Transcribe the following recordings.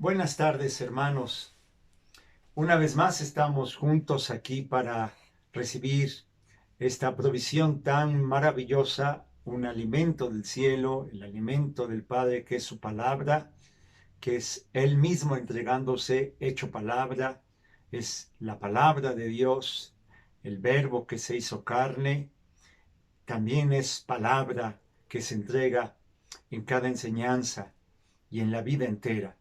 Buenas tardes, hermanos. Una vez más estamos juntos aquí para recibir esta provisión tan maravillosa, un alimento del cielo, el alimento del Padre, que es su palabra, que es Él mismo entregándose hecho palabra, es la palabra de Dios, el verbo que se hizo carne, también es palabra que se entrega en cada enseñanza y en la vida entera.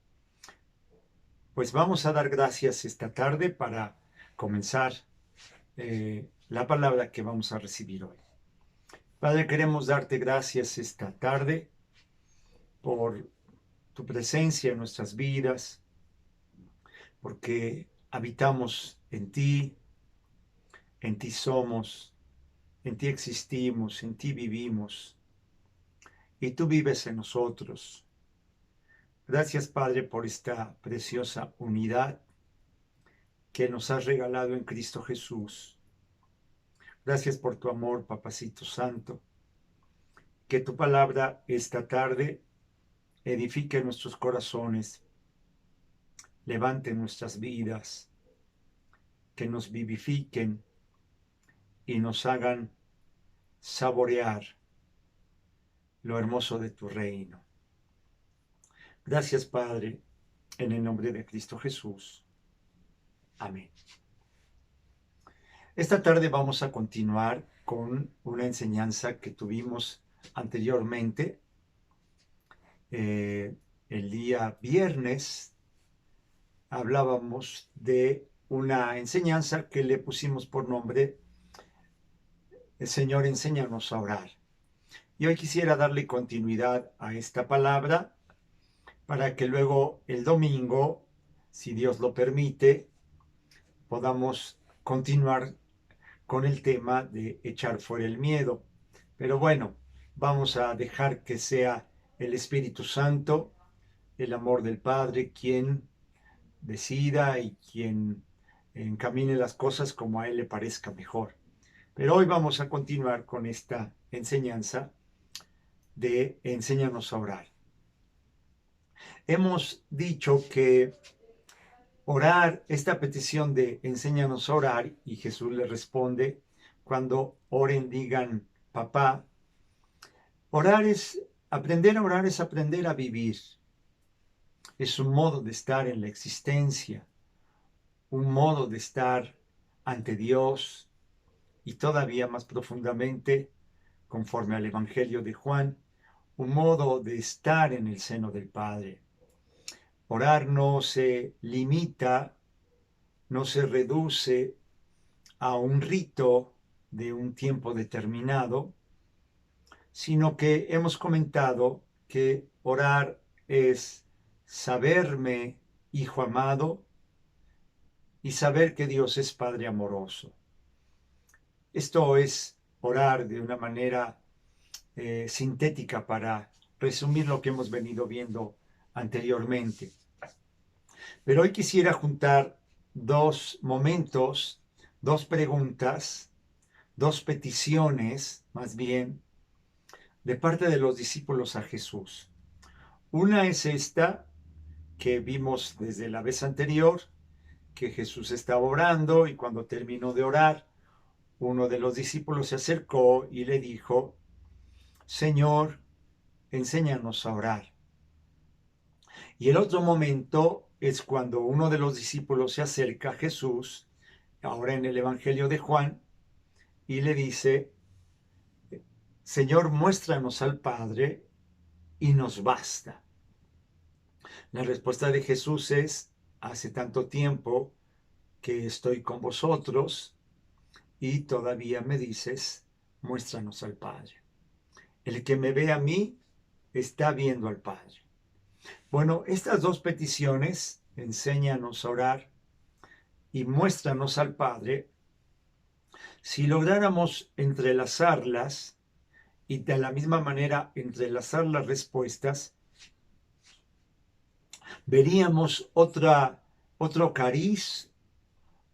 Pues vamos a dar gracias esta tarde para comenzar la palabra que vamos a recibir hoy. Padre, queremos darte gracias esta tarde por tu presencia en nuestras vidas, porque habitamos en ti somos, en ti existimos, en ti vivimos, y tú vives en nosotros. Gracias, Padre, por esta preciosa unidad que nos has regalado en Cristo Jesús. Gracias por tu amor, Papacito Santo. Que tu palabra esta tarde edifique nuestros corazones, levante nuestras vidas, que nos vivifiquen y nos hagan saborear lo hermoso de tu reino. Gracias, Padre, en el nombre de Cristo Jesús. Amén. Esta tarde vamos a continuar con una enseñanza que tuvimos anteriormente. El día viernes hablábamos de una enseñanza que le pusimos por nombre El Señor, enséñanos a orar. Y hoy quisiera darle continuidad a esta palabra para que luego el domingo, si Dios lo permite, podamos continuar con el tema de echar fuera el miedo. Pero bueno, vamos a dejar que sea el Espíritu Santo, el amor del Padre, quien decida y quien encamine las cosas como a Él le parezca mejor. Pero hoy vamos a continuar con esta enseñanza de Enséñanos a orar. Hemos dicho que orar, esta petición de Enséñanos a orar, y Jesús le responde, cuando oren digan, papá, aprender a orar es aprender a vivir. Es un modo de estar en la existencia, un modo de estar ante Dios y todavía más profundamente, conforme al Evangelio de Juan, un modo de estar en el seno del Padre. Orar no se limita, no se reduce a un rito de un tiempo determinado, sino que hemos comentado que orar es saberme hijo amado y saber que Dios es Padre amoroso. Esto es orar de una manera sintética para resumir lo que hemos venido viendo anteriormente. Pero hoy quisiera juntar dos momentos, dos preguntas, dos peticiones, más bien, de parte de los discípulos a Jesús. Una es esta que vimos desde la vez anterior, que Jesús estaba orando y cuando terminó de orar, uno de los discípulos se acercó y le dijo, Señor, enséñanos a orar. Y el otro momento es cuando uno de los discípulos se acerca a Jesús, ahora en el Evangelio de Juan, y le dice, Señor, muéstranos al Padre y nos basta. La respuesta de Jesús es, hace tanto tiempo que estoy con vosotros y todavía me dices, muéstranos al Padre. El que me ve a mí está viendo al Padre. Bueno, estas dos peticiones, enséñanos a orar y muéstranos al Padre, si lográramos entrelazarlas y de la misma manera entrelazar las respuestas, veríamos otro cariz,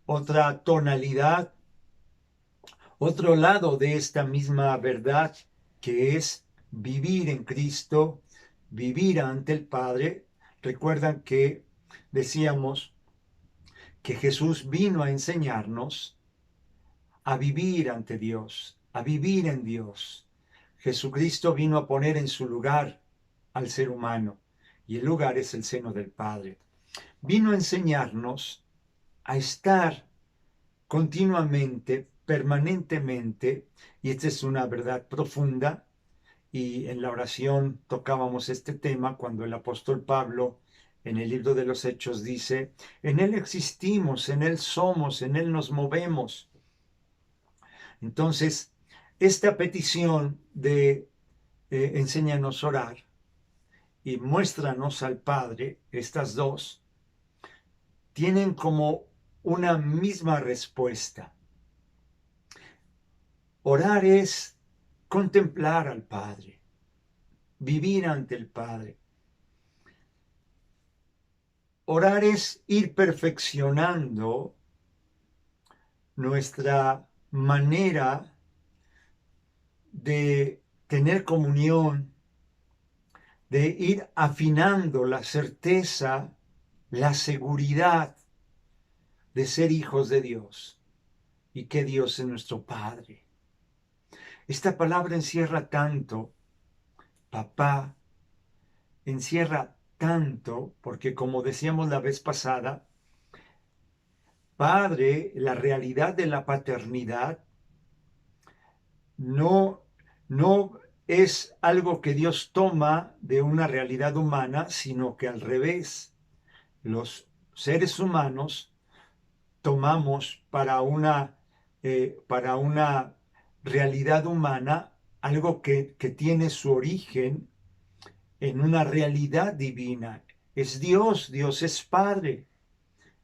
otra tonalidad, otro lado de esta misma verdad que es vivir en Cristo, vivir ante el Padre. Recuerdan que decíamos que Jesús vino a enseñarnos a vivir ante Dios, a vivir en Dios. Jesucristo vino a poner en su lugar al ser humano, y el lugar es el seno del Padre. Vino a enseñarnos a estar continuamente, permanentemente, y esta es una verdad profunda, y en la oración tocábamos este tema cuando el apóstol Pablo en el libro de los Hechos dice, en Él existimos, en Él somos, en Él nos movemos. Entonces, esta petición de enséñanos a orar y muéstranos al Padre, estas dos, tienen como una misma respuesta. Orar es contemplar al Padre, vivir ante el Padre. Orar es ir perfeccionando nuestra manera de tener comunión, de ir afinando la certeza, la seguridad de ser hijos de Dios y que Dios es nuestro Padre. Esta palabra encierra tanto, papá, encierra tanto, porque como decíamos la vez pasada, Padre, la realidad de la paternidad no es algo que Dios toma de una realidad humana, sino que al revés, los seres humanos tomamos para una realidad humana algo que tiene su origen en una realidad divina. Es Dios, Dios es Padre,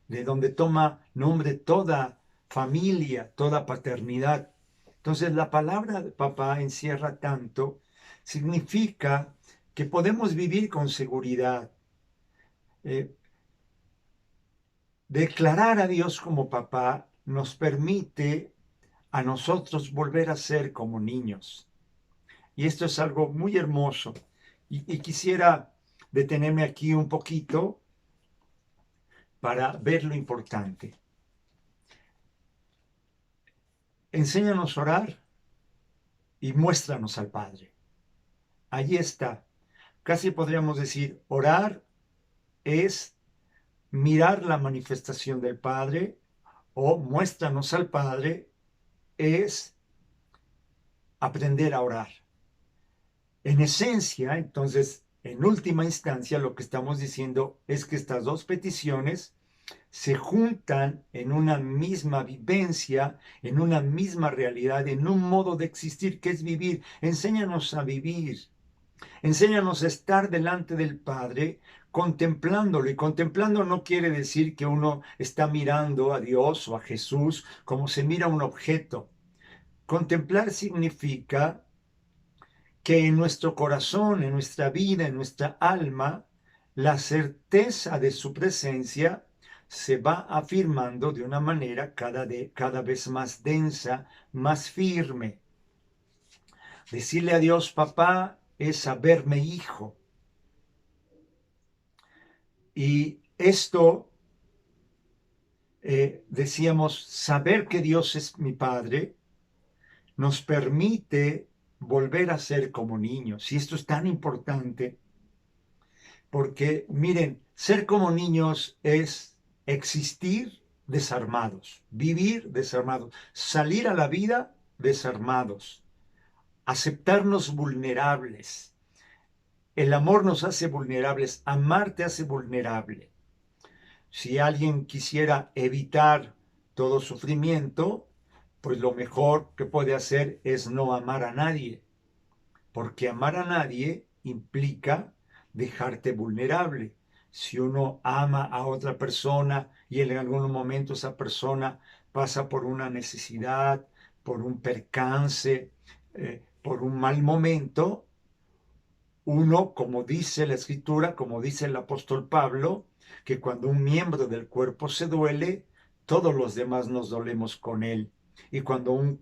de donde toma nombre toda familia, toda paternidad. Entonces la palabra papá encierra tanto, significa que podemos vivir con seguridad. Declarar a Dios como papá nos permite a nosotros volver a ser como niños. Y esto es algo muy hermoso. Y quisiera detenerme aquí un poquito para ver lo importante. Enséñanos a orar y muéstranos al Padre. Allí está. Casi podríamos decir, orar es mirar la manifestación del Padre, o muéstranos al Padre es aprender a orar. En esencia, entonces, en última instancia, lo que estamos diciendo es que estas dos peticiones se juntan en una misma vivencia, en una misma realidad, en un modo de existir que es vivir. Enséñanos a vivir. Enséñanos a estar delante del Padre contemplándolo. Y contemplando no quiere decir que uno está mirando a Dios o a Jesús como se mira un objeto. Contemplar significa que en nuestro corazón, en nuestra vida, en nuestra alma, la certeza de su presencia se va afirmando de una manera cada vez más densa, más firme. Decirle a Dios, papá, es saberme hijo. Y esto, decíamos, saber que Dios es mi Padre, nos permite volver a ser como niños. Y esto es tan importante, porque miren, ser como niños es existir desarmados, vivir desarmados, salir a la vida desarmados, aceptarnos vulnerables. El amor nos hace vulnerables, amar te hace vulnerable. Si alguien quisiera evitar todo sufrimiento, pues lo mejor que puede hacer es no amar a nadie, porque amar a nadie implica dejarte vulnerable. Si uno ama a otra persona y en algún momento esa persona pasa por una necesidad, por un percance, por un mal momento, uno, como dice la Escritura, como dice el apóstol Pablo, que cuando un miembro del cuerpo se duele, todos los demás nos dolemos con él. Y cuando un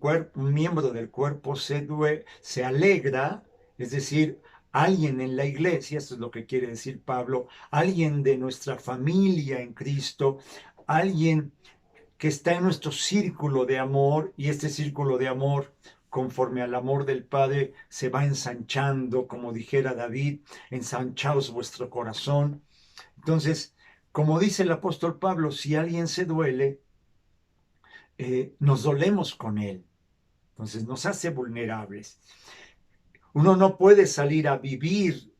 miembro del cuerpo se alegra, es decir, alguien en la iglesia, esto es lo que quiere decir Pablo, alguien de nuestra familia en Cristo, alguien que está en nuestro círculo de amor, y este círculo de amor, conforme al amor del Padre, se va ensanchando, como dijera David, ensanchaos vuestro corazón. Entonces, como dice el apóstol Pablo, si alguien se duele, nos dolemos con él. Entonces nos hace vulnerables. Uno no puede salir a vivir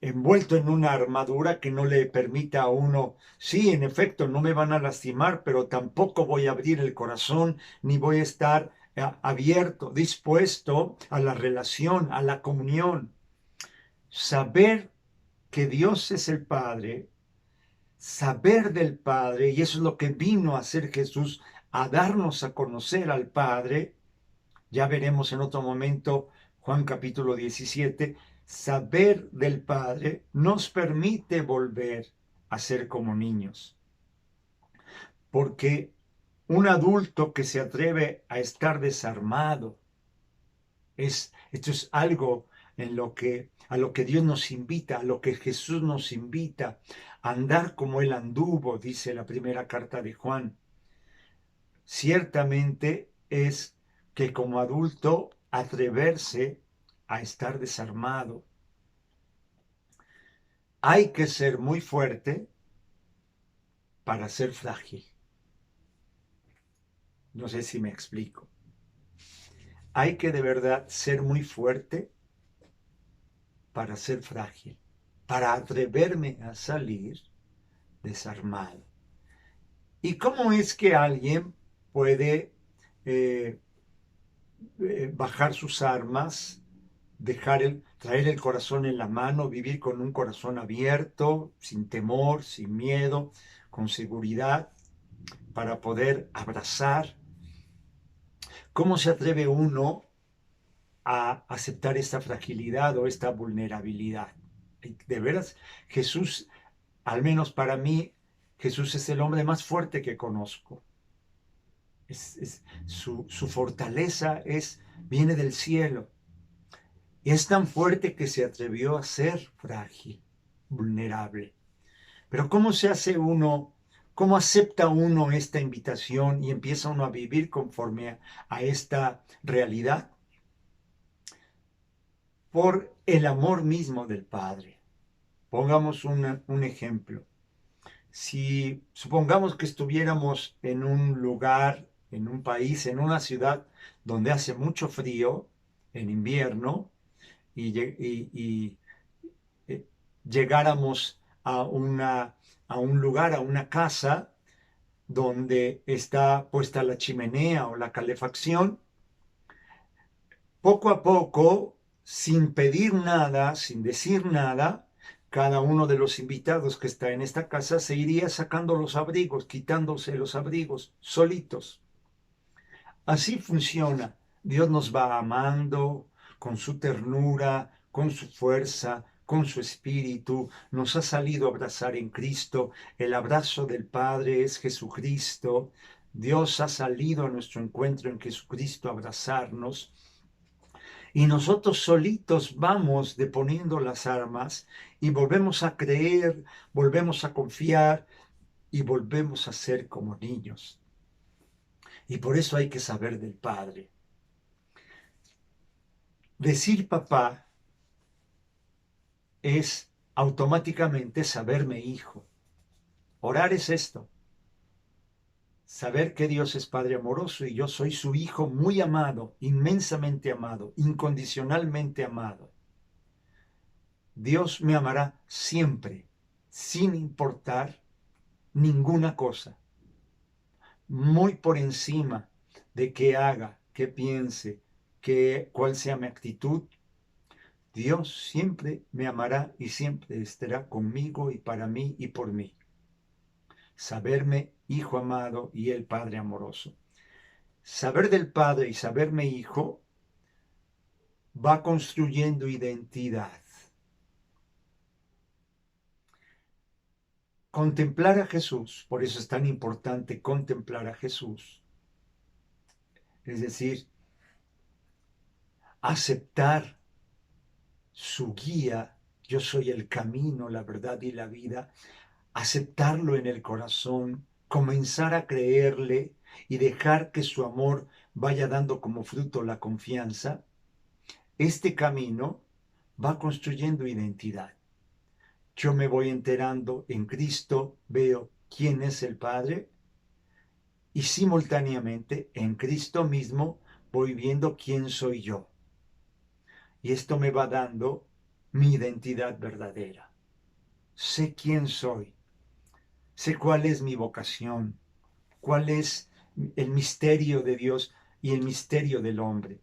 envuelto en una armadura que no le permita a uno, sí, en efecto, no me van a lastimar, pero tampoco voy a abrir el corazón, ni voy a estar abierto, dispuesto a la relación, a la comunión. Saber que Dios es el Padre, saber del Padre, y eso es lo que vino a hacer Jesús, a darnos a conocer al Padre. Ya veremos en otro momento, Juan capítulo 17, saber del Padre nos permite volver a ser como niños. Porque un adulto que se atreve a estar desarmado, esto es algo a lo que Dios nos invita, a lo que Jesús nos invita, a andar como Él anduvo, dice la primera carta de Juan. Ciertamente es que como adulto atreverse a estar desarmado. Hay que ser muy fuerte para ser frágil. No sé si me explico. Hay que de verdad ser muy fuerte para ser frágil, para atreverme a salir desarmado. ¿Y cómo es que alguien puede bajar sus armas, traer el corazón en la mano, vivir con un corazón abierto, sin temor, sin miedo, con seguridad, para poder abrazar? ¿Cómo se atreve uno a aceptar esta fragilidad o esta vulnerabilidad? De veras, Jesús, al menos para mí, Jesús es el hombre más fuerte que conozco. Su fortaleza viene del cielo. Y es tan fuerte que se atrevió a ser frágil, vulnerable. Pero ¿cómo se hace uno, cómo acepta uno esta invitación y empieza uno a vivir conforme a esta realidad? Por el amor mismo del Padre. Pongamos un ejemplo. Si supongamos que estuviéramos en un lugar, en un país, en una ciudad donde hace mucho frío en invierno y llegáramos a un lugar, a una casa donde está puesta la chimenea o la calefacción, poco a poco, sin pedir nada, sin decir nada, cada uno de los invitados que está en esta casa se iría sacando los abrigos, quitándose los abrigos, solitos. Así funciona. Dios nos va amando con su ternura, con su fuerza, con su espíritu. Nos ha salido a abrazar en Cristo. El abrazo del Padre es Jesucristo. Dios ha salido a nuestro encuentro en Jesucristo a abrazarnos. Y nosotros solitos vamos deponiendo las armas y volvemos a creer, volvemos a confiar y volvemos a ser como niños. Y por eso hay que saber del Padre. Decir papá es automáticamente saberme hijo. Orar es esto. Saber que Dios es Padre amoroso y yo soy su hijo muy amado, inmensamente amado, incondicionalmente amado. Dios me amará siempre, sin importar ninguna cosa, muy por encima de qué haga, qué piense, cuál sea mi actitud. Dios siempre me amará y siempre estará conmigo y para mí y por mí. Saberme hijo amado y el Padre amoroso. Saber del Padre y saberme hijo va construyendo identidad. Contemplar a Jesús, por eso es tan importante contemplar a Jesús. Es decir, aceptar su guía, yo soy el camino, la verdad y la vida, aceptarlo en el corazón, comenzar a creerle y dejar que su amor vaya dando como fruto la confianza, este camino va construyendo identidad. Yo me voy enterando en Cristo, veo quién es el Padre y simultáneamente en Cristo mismo voy viendo quién soy yo. Y esto me va dando mi identidad verdadera. Sé quién soy, sé cuál es mi vocación, cuál es el misterio de Dios y el misterio del hombre.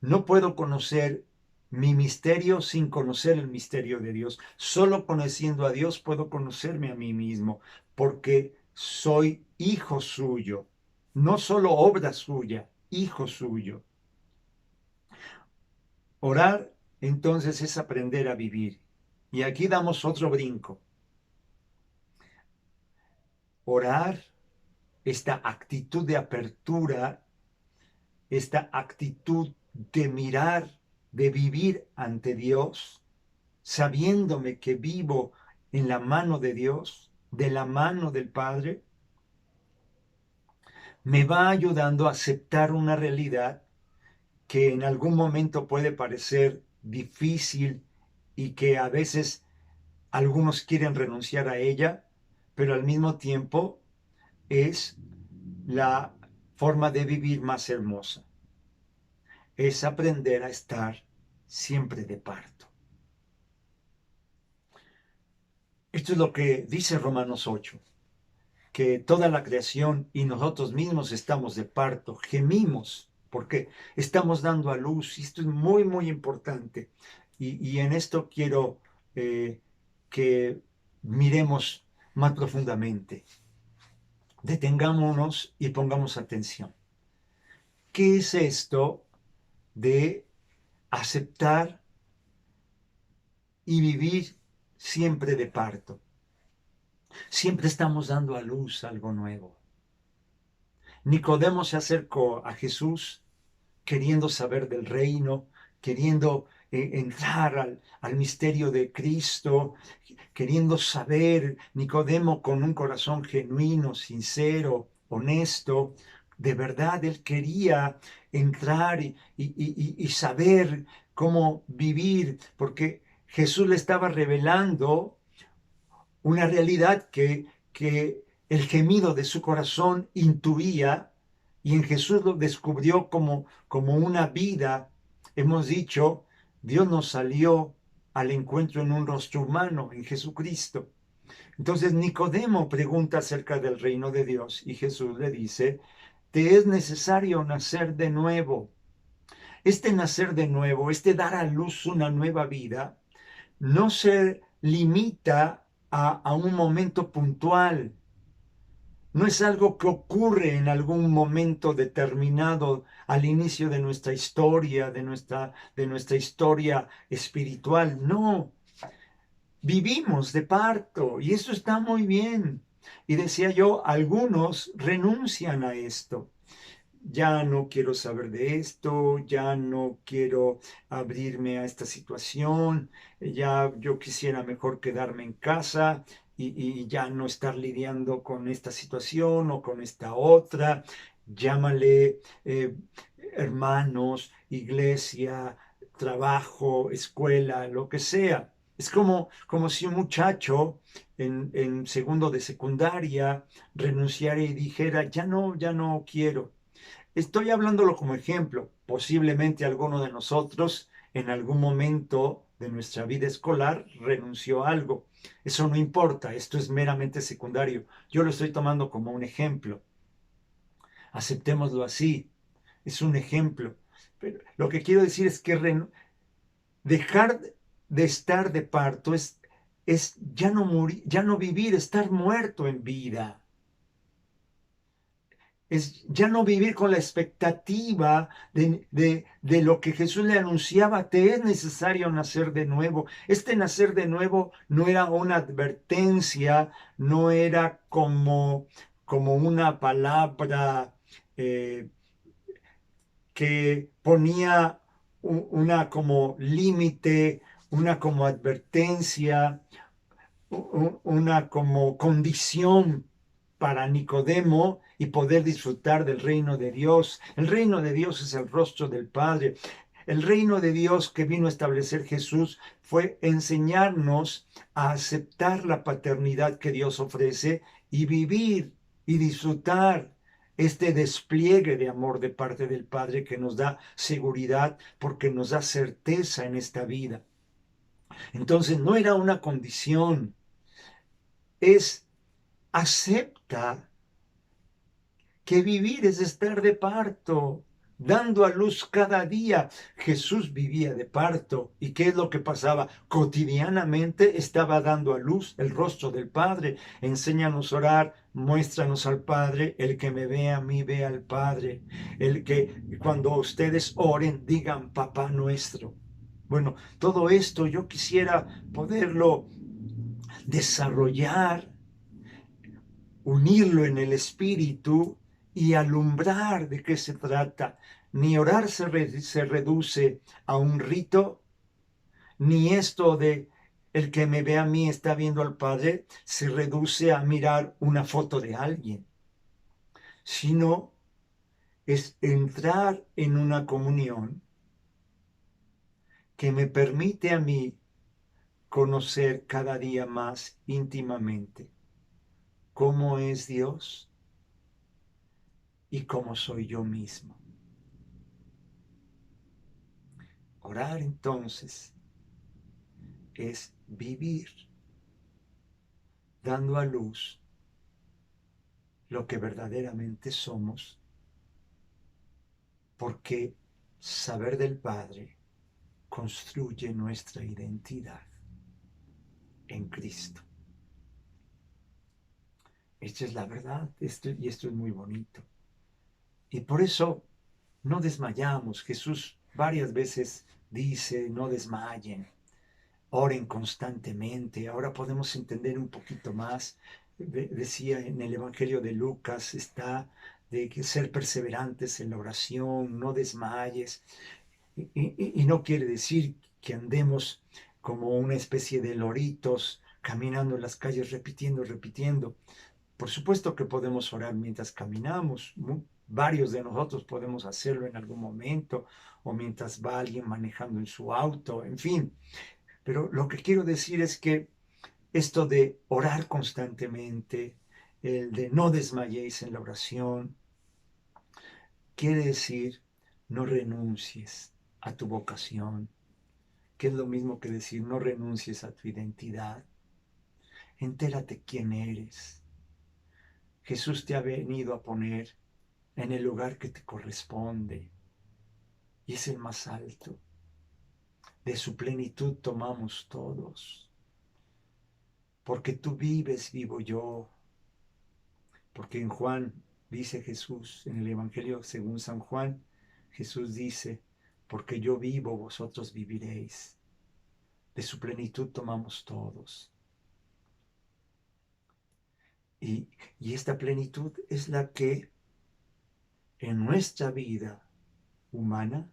No puedo conocer mi misterio sin conocer el misterio de Dios. Solo conociendo a Dios puedo conocerme a mí mismo, porque soy hijo suyo, no solo obra suya, hijo suyo. Orar entonces es aprender a vivir. Y aquí damos otro brinco. Orar, esta actitud de apertura, esta actitud de mirar, de vivir ante Dios, sabiéndome que vivo en la mano de Dios, de la mano del Padre, me va ayudando a aceptar una realidad que en algún momento puede parecer difícil y que a veces algunos quieren renunciar a ella, pero al mismo tiempo es la forma de vivir más hermosa. Es aprender a estar siempre de parto. Esto es lo que dice Romanos 8, que toda la creación y nosotros mismos estamos de parto, gemimos, porque estamos dando a luz, y esto es muy, muy importante. Y en esto quiero que miremos más profundamente. Detengámonos y pongamos atención. ¿Qué es esto de aceptar y vivir siempre de parto? Siempre estamos dando a luz algo nuevo. Nicodemo se acercó a Jesús queriendo saber del reino, queriendo entrar al misterio de Cristo, queriendo saber, Nicodemo con un corazón genuino, sincero, honesto. De verdad, él quería entrar y saber cómo vivir, porque Jesús le estaba revelando una realidad que el gemido de su corazón intuía y en Jesús lo descubrió como una vida. Hemos dicho, Dios nos salió al encuentro en un rostro humano, en Jesucristo. Entonces Nicodemo pregunta acerca del reino de Dios y Jesús le dice, te es necesario nacer de nuevo. Este nacer de nuevo, este dar a luz una nueva vida, no se limita a un momento puntual. No es algo que ocurre en algún momento determinado al inicio de nuestra historia, de nuestra historia espiritual. No, vivimos de parto y eso está muy bien. Y decía yo, algunos renuncian a esto. Ya no quiero saber de esto, ya no quiero abrirme a esta situación, ya yo quisiera mejor quedarme en casa y ya no estar lidiando con esta situación o con esta otra. Llámale hermanos, iglesia, trabajo, escuela, lo que sea. Es como si un muchacho en segundo de secundaria renunciara y dijera, ya no quiero. Estoy hablándolo como ejemplo. Posiblemente alguno de nosotros en algún momento de nuestra vida escolar renunció a algo. Eso no importa, esto es meramente secundario. Yo lo estoy tomando como un ejemplo. Aceptémoslo así. Es un ejemplo. Pero lo que quiero decir es que dejar de estar de parto es ya no morir, ya no vivir, estar muerto en vida. Es ya no vivir con la expectativa de lo que Jesús le anunciaba, te es necesario nacer de nuevo. Este nacer de nuevo no era una advertencia, no era como una palabra eh, que ponía una como límite una como advertencia, una como condición para Nicodemo y poder disfrutar del reino de Dios. El reino de Dios es el rostro del Padre. El reino de Dios que vino a establecer Jesús fue enseñarnos a aceptar la paternidad que Dios ofrece y vivir y disfrutar este despliegue de amor de parte del Padre que nos da seguridad porque nos da certeza en esta vida. Entonces no era una condición, es acepta que vivir es estar de parto, dando a luz cada día. Jesús vivía de parto. ¿Y qué es lo que pasaba? Cotidianamente estaba dando a luz el rostro del Padre. Enséñanos a orar, muéstranos al Padre. El que me ve a mí, ve al Padre. El que cuando ustedes oren, digan Papá nuestro. Bueno, todo esto yo quisiera poderlo desarrollar, unirlo en el espíritu y alumbrar de qué se trata. Ni orar se reduce a un rito, ni esto de el que me ve a mí está viendo al Padre se reduce a mirar una foto de alguien, sino es entrar en una comunión que me permite a mí conocer cada día más íntimamente cómo es Dios y cómo soy yo mismo. Orar entonces es vivir dando a luz lo que verdaderamente somos, porque saber del Padre construye nuestra identidad en Cristo. Esta es la verdad, y esto es muy bonito. Y por eso no desmayamos. Jesús varias veces dice, no desmayen, oren constantemente. Ahora podemos entender un poquito más. Decía en el Evangelio de Lucas, está de que ser perseverantes en la oración, no desmayes. Y no quiere decir que andemos como una especie de loritos caminando en las calles repitiendo, repitiendo. Por supuesto que podemos orar mientras caminamos. Varios de nosotros podemos hacerlo en algún momento o mientras va alguien manejando en su auto, en fin. Pero lo que quiero decir es que esto de orar constantemente, el de no desmayéis en la oración, quiere decir no renuncies a tu vocación, que es lo mismo que decir no renuncies a tu identidad. Entérate quién eres. Jesús te ha venido a poner en el lugar que te corresponde y es el más alto. De su plenitud tomamos todos. Porque tú vives, vivo yo. Porque en Juan dice Jesús, en el Evangelio según San Juan, Jesús dice, porque yo vivo, vosotros viviréis. De su plenitud tomamos todos. Y esta plenitud es la que en nuestra vida humana,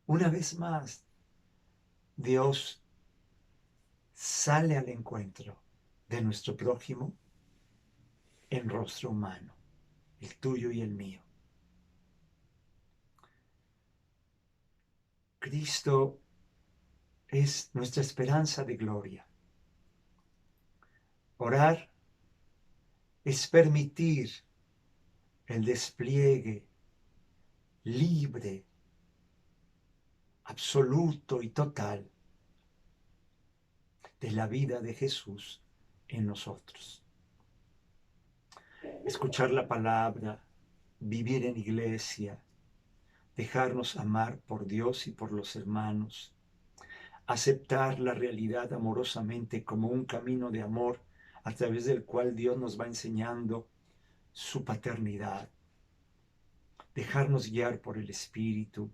una vez más, Dios sale al encuentro de nuestro prójimo en rostro humano, el tuyo y el mío. Cristo es nuestra esperanza de gloria. Orar es permitir el despliegue libre, absoluto y total de la vida de Jesús en nosotros. Escuchar la palabra, vivir en iglesia, dejarnos amar por Dios y por los hermanos, aceptar la realidad amorosamente como un camino de amor a través del cual Dios nos va enseñando su paternidad, dejarnos guiar por el Espíritu,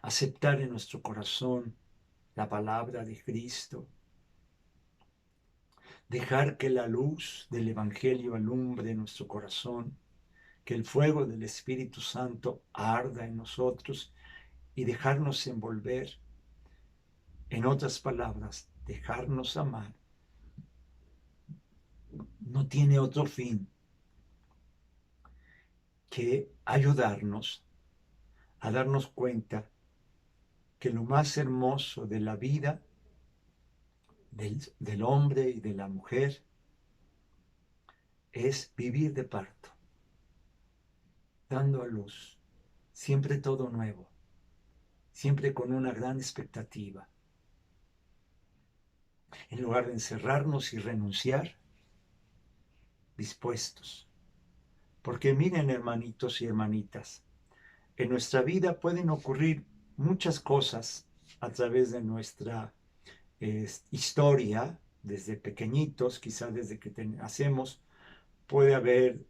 aceptar en nuestro corazón la palabra de Cristo, dejar que la luz del Evangelio alumbre nuestro corazón, que el fuego del Espíritu Santo arda en nosotros y dejarnos envolver. En otras palabras, dejarnos amar no tiene otro fin que ayudarnos a darnos cuenta que lo más hermoso de la vida del hombre y de la mujer es vivir de parto, dando a luz, siempre todo nuevo, siempre con una gran expectativa. En lugar de encerrarnos y renunciar, dispuestos. Porque miren, hermanitos y hermanitas, en nuestra vida pueden ocurrir muchas cosas a través de nuestra historia, desde pequeñitos, quizás desde que nacemos, puede haber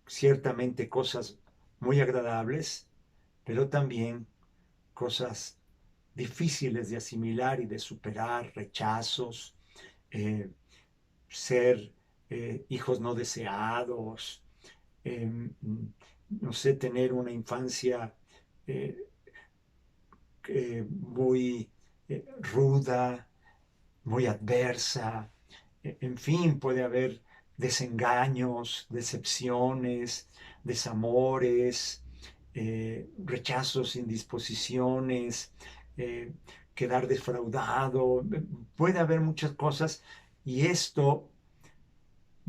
ciertamente cosas muy agradables, pero también cosas difíciles de asimilar y de superar, rechazos, eh, ser hijos no deseados, no sé, tener una infancia eh, muy ruda, muy adversa, en fin, puede haber desengaños, decepciones, desamores, rechazos, indisposiciones, eh, quedar defraudado, puede haber muchas cosas y esto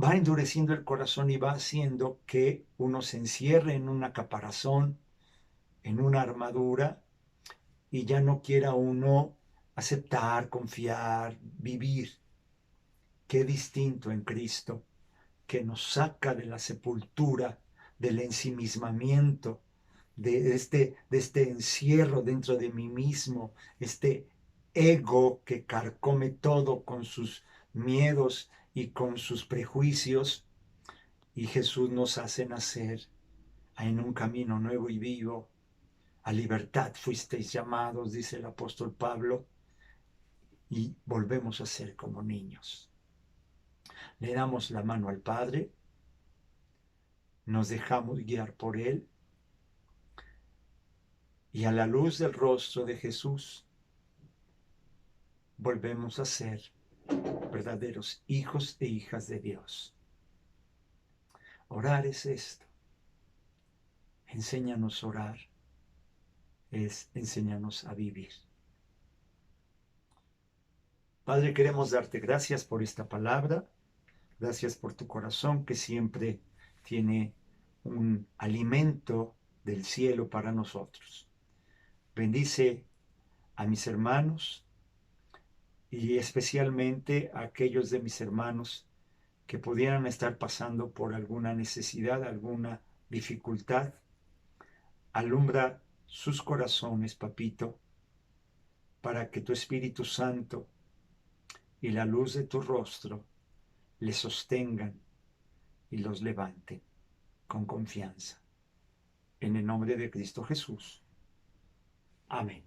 va endureciendo el corazón y va haciendo que uno se encierre en una caparazón, en una armadura y ya no quiera uno aceptar, confiar, vivir. Qué distinto en Cristo, que nos saca de la sepultura, del ensimismamiento, de este encierro dentro de mí mismo, este ego que carcome todo con sus miedos y con sus prejuicios, y Jesús nos hace nacer en un camino nuevo y vivo. A libertad fuisteis llamados, dice el apóstol Pablo, y volvemos a ser como niños. Le damos la mano al Padre, nos dejamos guiar por Él y a la luz del rostro de Jesús volvemos a ser verdaderos hijos e hijas de Dios. Orar es esto. Enséñanos a orar, es enséñanos a vivir. Padre, queremos darte gracias por esta palabra, gracias por tu corazón que siempre tiene un alimento del cielo para nosotros. Bendice a mis hermanos y especialmente a aquellos de mis hermanos que pudieran estar pasando por alguna necesidad, alguna dificultad. Alumbra sus corazones, papito, para que tu Espíritu Santo y la luz de tu rostro les sostengan y los levanten con confianza. En el nombre de Cristo Jesús. Amén.